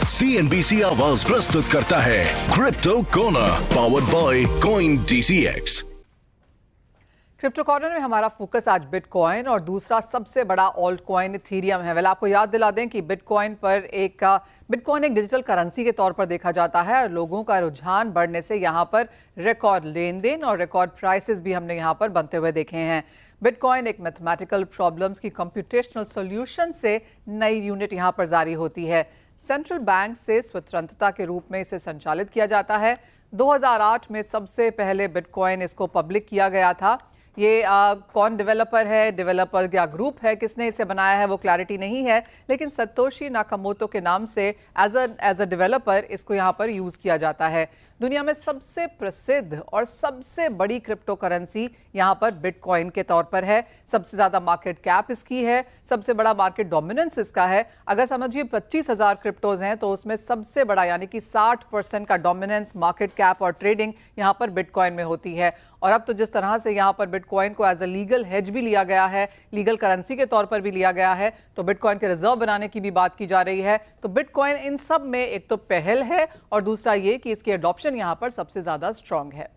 CNBC आवाज प्रस्तुत करता है crypto corner powered by CoinDCX। Crypto corner में हमारा फोकस आज बिटकॉइन और दूसरा सबसे बड़ा ऑल्ट कॉइन इथीरियम है। आपको याद दिला दें कि बिटकॉइन एक डिजिटल करेंसी के तौर पर देखा जाता है और लोगों का रुझान बढ़ने से यहाँ पर रिकॉर्ड लेन देन और रिकॉर्ड प्राइसेस भी हमने यहाँ पर बनते हुए देखे हैं। बिटकॉइन एक मैथमेटिकल प्रॉब्लम्स की कंप्यूटेशनल सॉल्यूशन से नई यूनिट यहाँ पर जारी होती है। सेंट्रल बैंक से स्वतंत्रता के रूप में इसे संचालित किया जाता है। 2008 में सबसे पहले बिटकॉइन इसको पब्लिक किया गया था। ये कौन डेवलपर है, डेवलपर या ग्रुप है, किसने इसे बनाया है वो क्लैरिटी नहीं है, लेकिन सतोशी नाकामोटो के नाम से एज अ डेवलपर इसको यहाँ पर यूज़ किया जाता है। दुनिया में सबसे प्रसिद्ध और सबसे बड़ी क्रिप्टो करेंसी यहाँ पर बिटकॉइन के तौर पर है। सबसे ज़्यादा मार्केट कैप इसकी है, सबसे बड़ा मार्केट डोमिनेंस इसका है। अगर समझिए 25,000 क्रिप्टोज हैं तो उसमें सबसे बड़ा यानी कि 60% का डोमिनेंस, मार्केट कैप और ट्रेडिंग यहाँ पर बिटकॉइन में होती है। और अब तो जिस तरह से यहाँ पर बिटकॉइन को एज अ लीगल हेज भी लिया गया है, लीगल करेंसी के तौर पर भी लिया गया है, तो बिटकॉइन के रिजर्व बनाने की भी बात की जा रही है। तो बिटकॉइन इन सब में एक तो पहल है और दूसरा ये कि इसकी एडॉप्शन यहाँ पर सबसे ज्यादा स्ट्रांग है।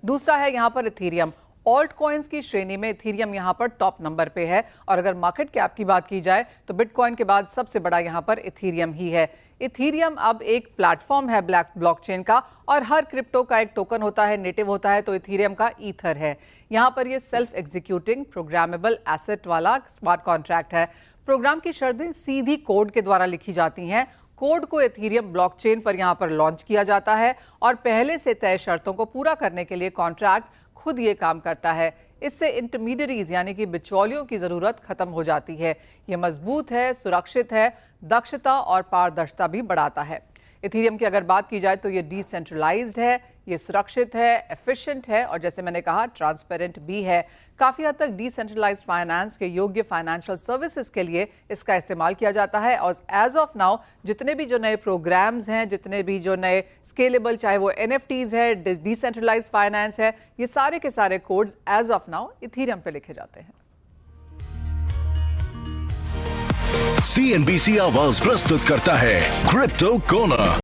दूसरा है यहाँ पर इथीरियम। ऑल्ट कॉइन्स की श्रेणी में इथीरियम यहाँ पर टॉप नंबर पे है और अगर मार्केट कैप की बात की जाए तो बिटकॉइन के बाद सबसे बड़ा यहाँ पर इथीरियम ही है। इथीरियम अब एक प्लेटफॉर्म है ब्लॉकचेन का और हर क्रिप्टो का एक टोकन होता है, नेटिव होता है, तो इथीरियम का ईथर है। यहाँ पर ये सेल्फ एग्जीक्यूटिंग प्रोग्रामेबल एसेट वाला स्मार्ट कॉन्ट्रैक्ट है। प्रोग्राम की शर्तें सीधी कोड के द्वारा लिखी जाती हैं। कोड को इथीरियम ब्लॉकचेन पर यहाँ पर लॉन्च किया जाता है और पहले से तय शर्तों को पूरा करने के लिए कॉन्ट्रैक्ट खुद ये काम करता है। इससे इंटरमीडियरीज यानी कि बिचौलियों की ज़रूरत खत्म हो जाती है। ये मजबूत है, सुरक्षित है, दक्षता और पारदर्शिता भी बढ़ाता है। इथीरियम की अगर बात की जाए तो ये डिसेंट्रलाइज्ड है, ये सुरक्षित है, एफिशिएंट है और जैसे मैंने कहा ट्रांसपेरेंट भी है। काफ़ी हद तक डिसेंट्रलाइज्ड फाइनेंस के योग्य फाइनेंशियल सर्विसेज के लिए इसका इस्तेमाल किया जाता है और एज ऑफ नाउ जितने भी जो नए प्रोग्राम्स हैं, जितने भी जो नए स्केलेबल, चाहे वो NFTs है, डिसेंट्रलाइज्ड फाइनेंस है, ये सारे के सारे codes as of now Ethereum पे लिखे जाते हैं। CNBC आवाज प्रस्तुत करता है क्रिप्टो कॉर्नर।